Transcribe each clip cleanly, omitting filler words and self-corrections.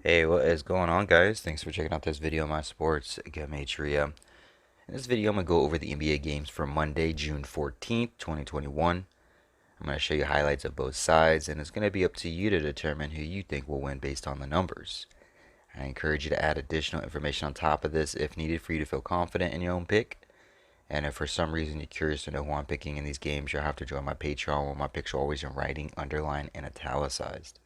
Hey, what is going on, guys? Thanks for checking out this video on my sports, Gematria. In this video, I'm going to go over the NBA games for Monday, June 14th, 2021. I'm going to show you highlights of both sides, and it's going to be up to you to determine who you think will win based on the numbers. I encourage you to add additional information on top of this if needed for you to feel confident in your own pick. And if for some reason you're curious to know who I'm picking in these games, you'll have to join my Patreon where my picks are always in writing, underlined, and italicized.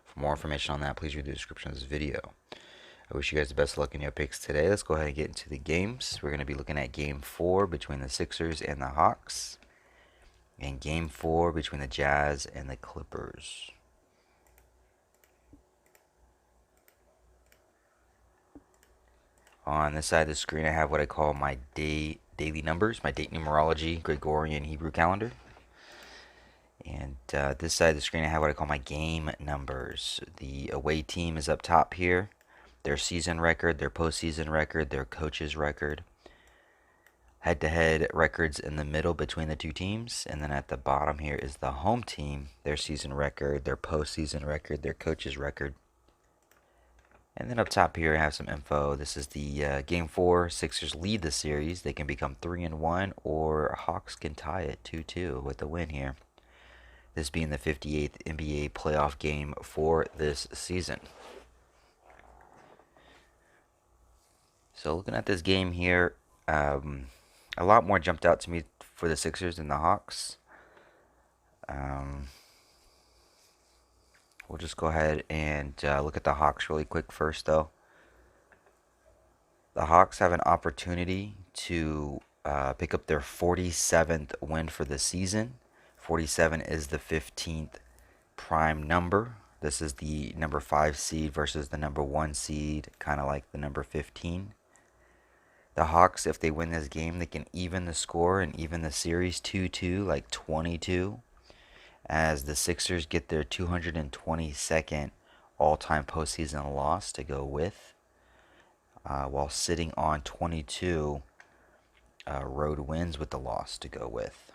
For more information on that, please read the description of this video. I wish you guys the best of luck in your picks today. Let's go ahead and get into the games. We're going to be looking at Game 4 between the Sixers and the Hawks, and Game 4 between the Jazz and the Clippers. On this side of the screen, I have what I call my daily numbers, my date numerology, Gregorian Hebrew calendar. And this side of the screen, I have what I call my game numbers. The away team is up top here. Their season record, their postseason record, their coach's record. Head-to-head records in the middle between the two teams. And then at the bottom here is the home team, their season record, their postseason record, their coach's record. And then up top here I have some info. This is the Game 4. Sixers lead the series. They can become 3-1, or Hawks can tie it 2-2 with the win here. This being the 58th NBA playoff game for this season. So looking at this game here, a lot more jumped out to me for the Sixers than the Hawks. We'll just go ahead and look at the Hawks really quick first, though. The Hawks have an opportunity to pick up their 47th win for the season. 47 is the 15th prime number. This is the number 5 seed versus the number 1 seed, kind of like the number 15. The Hawks, if they win this game, they can even the score and even the series 2-2, like 22, as the Sixers get their 222nd all-time postseason loss to go with, while sitting on 22 road wins with the loss to go with.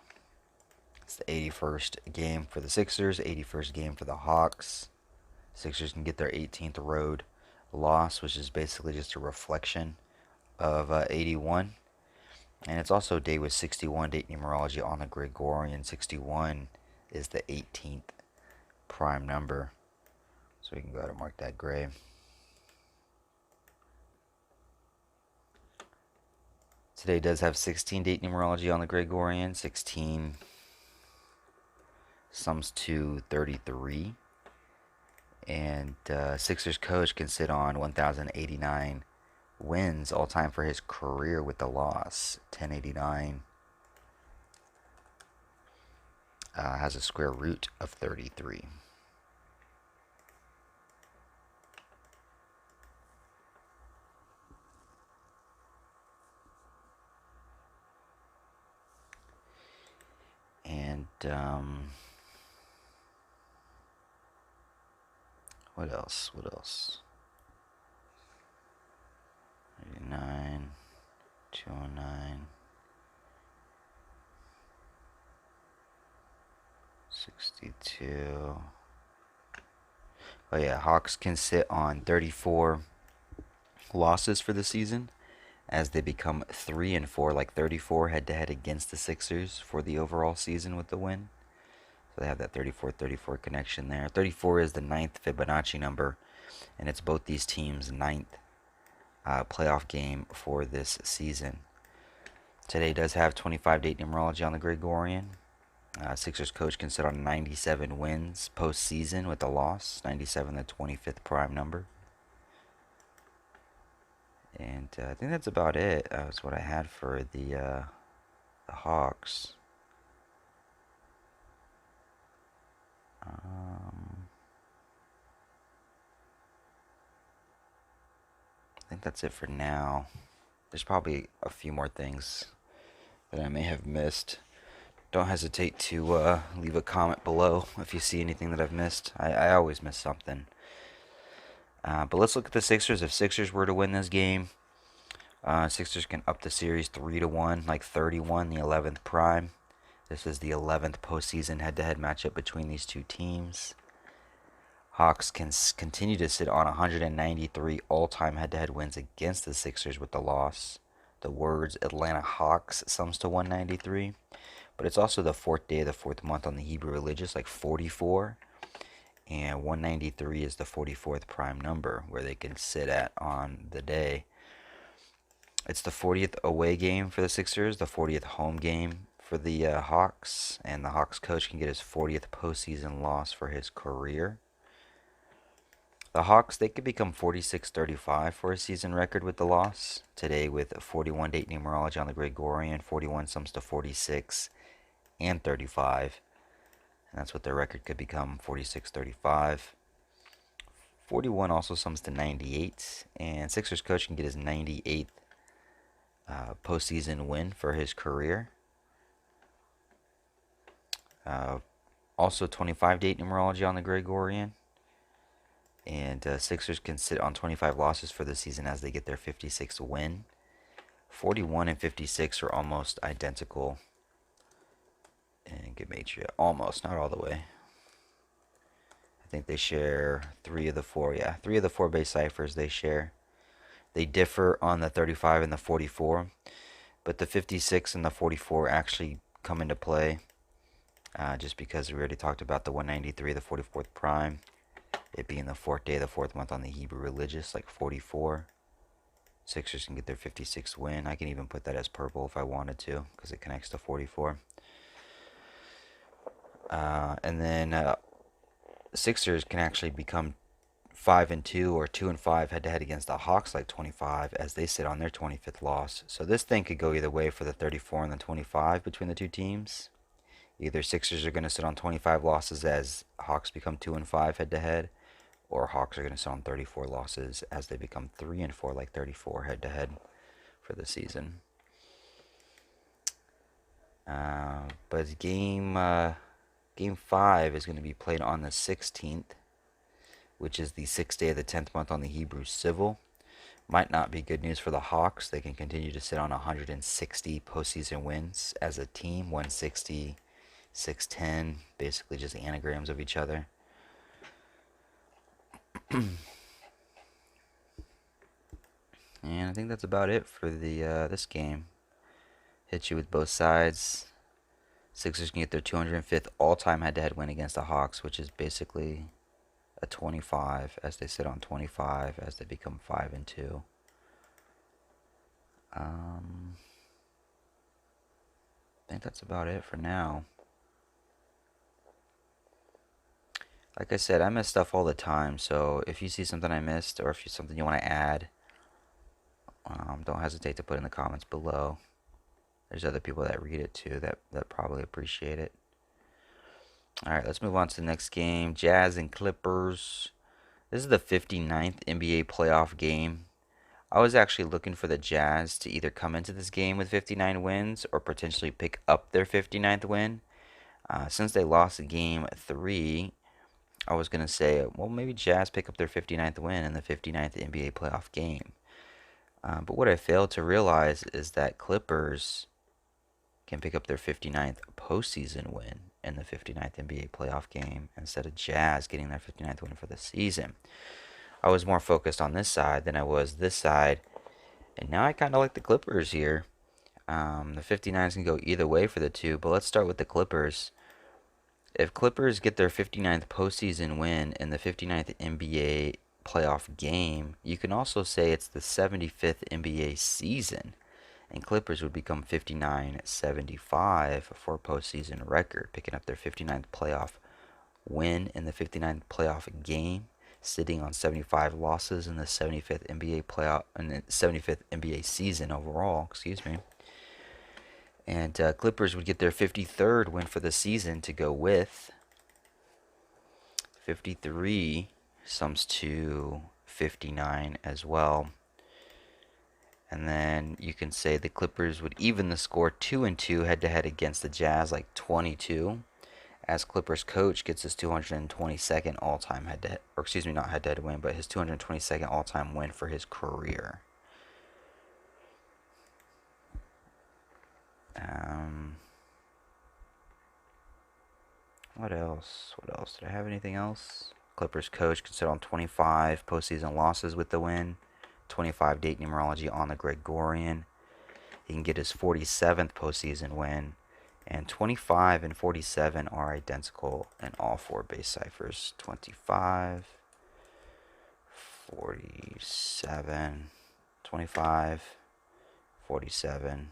It's the 81st game for the Sixers, 81st game for the Hawks. Sixers can get their 18th road loss, which is basically just a reflection of 81. And it's also a day with 61 date numerology on the Gregorian. 61 is the 18th prime number. So we can go ahead and mark that gray. Today does have 16 date numerology on the Gregorian. 16 sums to 33. And Sixers coach can sit on 1,089 wins all time for his career with the loss. 1089 has a square root of 33. And what else? 89, 209, 62. Oh yeah, Hawks can sit on 34 losses for the season as they become 3-4, like 34 head-to-head against the Sixers for the overall season with the win. So they have that 34-34 connection there. 34 is the 9th Fibonacci number, and it's both these teams' 9th playoff game for this season. Today does have 25 date numerology on the Gregorian. Sixers coach can sit on 97 wins postseason with a loss. 97, the 25th prime number. And I think that's about it. That's what I had for the Hawks. I think that's it for now. There's probably a few more things that I may have missed. Don't hesitate to leave a comment below if you see anything that I've missed. I always miss something. But let's look at the Sixers. If Sixers were to win this game, Sixers can up the series 3-1, like 31, the 11th prime. This is the 11th postseason head-to-head matchup between these two teams. Hawks can continue to sit on 193 all-time head-to-head wins against the Sixers with the loss. The words Atlanta Hawks sums to 193, but it's also the fourth day of the fourth month on the Hebrew religious, like 44, and 193 is the 44th prime number where they can sit at on the day. It's the 40th away game for the Sixers, the 40th home game for the Hawks, and the Hawks coach can get his 40th postseason loss for his career. The Hawks, they could become 46-35 for a season record with the loss. Today with 41 date numerology on the Gregorian, 41 sums to 46 and 35. And that's what their record could become, 46-35. 41 also sums to 98. And Sixers coach can get his 98th postseason win for his career. Also 25 date numerology on the Gregorian. And Sixers can sit on 25 losses for the season as they get their 56th win. 41 and 56 are almost identical in Gematria. Almost, not all the way. I think they share 3 of the 4. Yeah, 3 of the 4 base ciphers they share. They differ on the 35 and the 44, but the 56 and the 44 actually come into play just because we already talked about the 193, the 44th prime, it being the 4th day of the 4th month on the Hebrew religious, like 44. Sixers can get their 56th win. I can even put that as purple if I wanted to because it connects to 44. And then Sixers can actually become 5-2 or 2-5 head-to-head against the Hawks, like 25, as they sit on their 25th loss. So this thing could go either way for the 34 and the 25 between the two teams. Either Sixers are going to sit on 25 losses as Hawks become 2-5 head-to-head, or Hawks are going to sit on 34 losses as they become 3-4, like 34 head-to-head for the season. But game 5 is going to be played on the 16th, which is the 6th day of the 10th month on the Hebrew Civil. Might not be good news for the Hawks. They can continue to sit on 160 postseason wins as a team. 160, 610, basically just anagrams of each other. And I think that's about it for the this game. Hit you with both sides. Sixers can get their 205th all-time head-to-head win against the Hawks, which is basically a 25 as they sit on 25 as they become 5-2. I think that's about it for now. Like I said, I miss stuff all the time, so if you see something I missed or if you something you want to add, don't hesitate to put in the comments below. There's other people that read it too that probably appreciate it. Alright, let's move on to the next game. Jazz and Clippers. This is the 59th NBA playoff game. I was actually looking for the Jazz to either come into this game with 59 wins or potentially pick up their 59th win. Since they lost game 3, I was going to say, well, maybe Jazz pick up their 59th win in the 59th NBA playoff game. But what I failed to realize is that Clippers can pick up their 59th postseason win in the 59th NBA playoff game instead of Jazz getting their 59th win for the season. I was more focused on this side than I was this side, and now I kind of like the Clippers here. The 59s can go either way for the two, but let's start with the Clippers. If Clippers get their 59th postseason win in the 59th NBA playoff game, you can also say it's the 75th NBA season, and Clippers would become 59-75 for a postseason record, picking up their 59th playoff win in the 59th playoff game, sitting on 75 losses in the 75th NBA playoff in the 75th NBA season overall. Excuse me. And Clippers would get their 53rd win for the season to go with 53 sums to 59 as well. And then you can say the Clippers would even the score 2-2 head-to-head against the Jazz, like 22, as Clippers coach gets his 222nd all-time head-to-head, or excuse me, not head-to-head win, but his 222nd all-time win for his career. What else? What else? Did I have anything else? Clippers coach can sit on 25 postseason losses with the win. 25 date numerology on the Gregorian. He can get his 47th postseason win. And 25 and 47 are identical in all four base ciphers. 25, 47, 25, 47,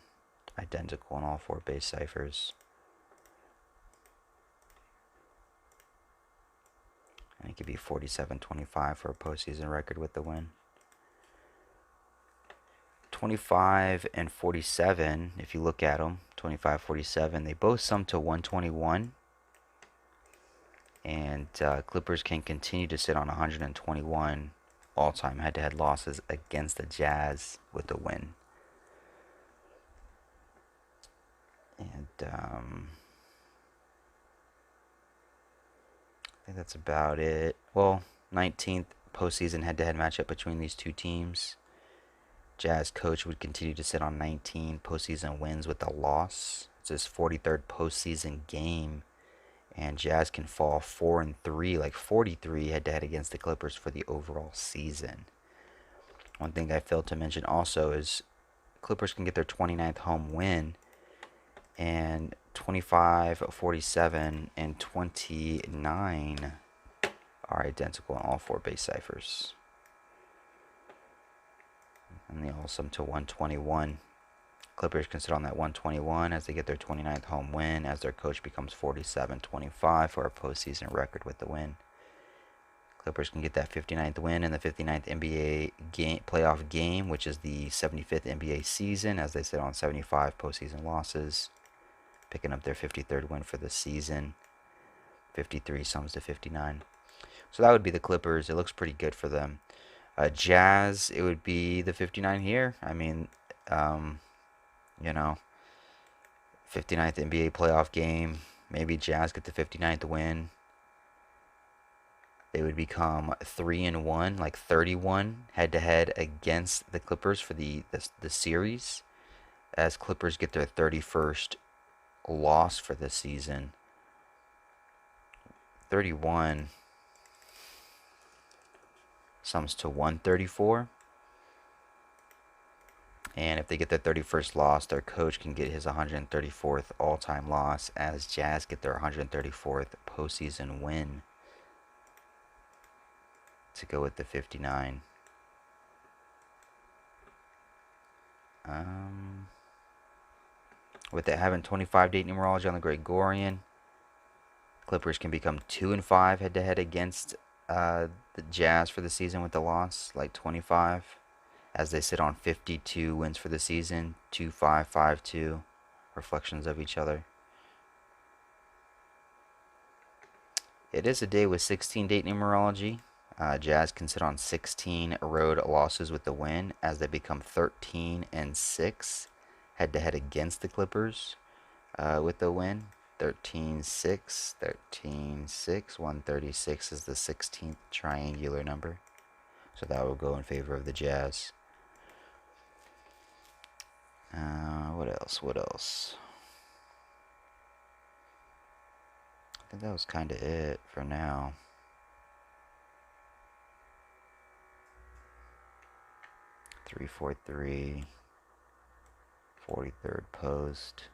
identical in all four base ciphers. And it could be 47-25 for a postseason record with the win. 25 and 47, if you look at them, 25-47, they both sum to 121. And Clippers can continue to sit on 121 all-time head-to-head losses against the Jazz with the win. And I think that's about it. Well, 19th postseason head-to-head matchup between these two teams. Jazz coach would continue to sit on 19 postseason wins with a loss. It's his 43rd postseason game. And Jazz can fall 4-3, like 43 head-to-head against the Clippers for the overall season. One thing I failed to mention also is Clippers can get their 29th home win, and 25-47 and 29 are identical in all four base ciphers. And they all sum to 121. Clippers can sit on that 121 as they get their 29th home win, as their coach becomes 47-25 for a postseason record with the win. Clippers can get that 59th win in the 59th NBA playoff game, which is the 75th NBA season, as they sit on 75 postseason losses, picking up their 53rd win for the season. 53 sums to 59. So that would be the Clippers. It looks pretty good for them. Jazz, it would be the 59 here. I mean, 59th NBA playoff game. Maybe Jazz get the 59th win. They would become 3-1, like 31 head-to-head against the Clippers for the series, as Clippers get their 31st loss for the season. 31 sums to 134. And if they get their 31st loss, their coach can get his 134th all-time loss, as Jazz get their 134th postseason win to go with the 59. With it having 25 date numerology on the Gregorian, Clippers can become 2-5 head-to-head against the Jazz for the season with the loss, like 25, as they sit on 52 wins for the season, 2-5, 5-2, reflections of each other. It is a day with 16 date numerology. Jazz can sit on 16 road losses with the win, as they become 13-6 head-to-head against the Clippers with the win. 13-6, 13-6, 136 is the 16th triangular number. So that will go in favor of the Jazz. What else? I think that was kind of it for now. 343, 43rd post.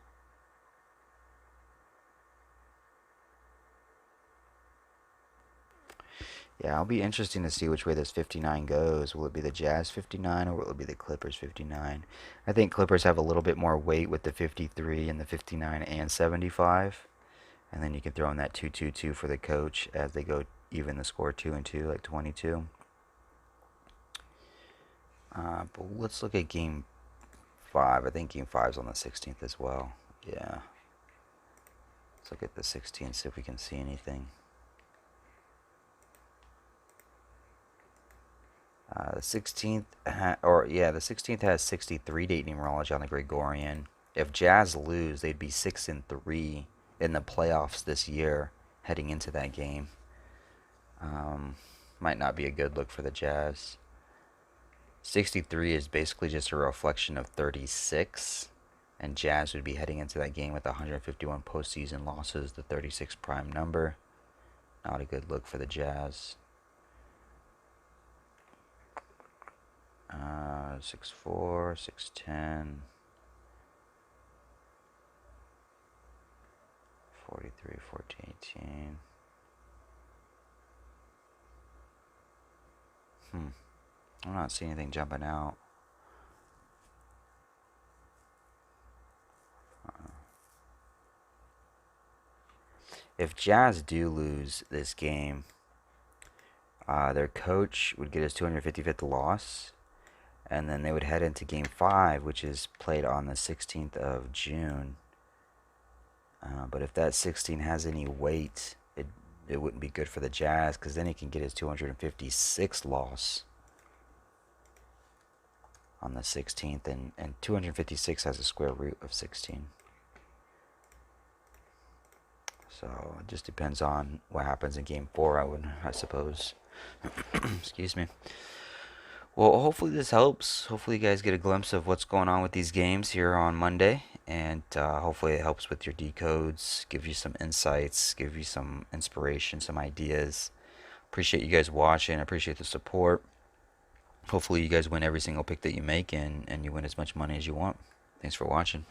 Yeah, it'll be interesting to see which way this 59 goes. Will it be the Jazz 59 or will it be the Clippers 59? I think Clippers have a little bit more weight with the 53 and the 59 and 75. And then you can throw in that 2-2-2 for the coach as they go even the score 2-2, like 22. But let's look at Game 5. I think Game 5 is on the 16th as well. Yeah. Let's look at the 16th, see if we can see anything. The 16th, the 16th has 63 date numerology on the Gregorian. If Jazz lose, they'd be 6-3 in the playoffs this year, heading into that game. Might not be a good look for the Jazz. 63 is basically just a reflection of 36, and Jazz would be heading into that game with 151 postseason losses, the 36 prime number. Not a good look for the Jazz. 6'4", 6'10", 43, 14, 18. I'm not seeing anything jumping out. If Jazz do lose this game, their coach would get his 255th loss, and then they would head into Game 5, which is played on the 16th of June. But if that 16 has any weight, it wouldn't be good for the Jazz, because then he can get his 256th loss on the 16th, and 256 has a square root of 16. So it just depends on what happens in Game 4, I suppose. Excuse me. Well, hopefully this helps. Hopefully you guys get a glimpse of what's going on with these games here on Monday. And hopefully it helps with your decodes, give you some insights, give you some inspiration, some ideas. Appreciate you guys watching. I appreciate the support. Hopefully you guys win every single pick that you make, and you win as much money as you want. Thanks for watching.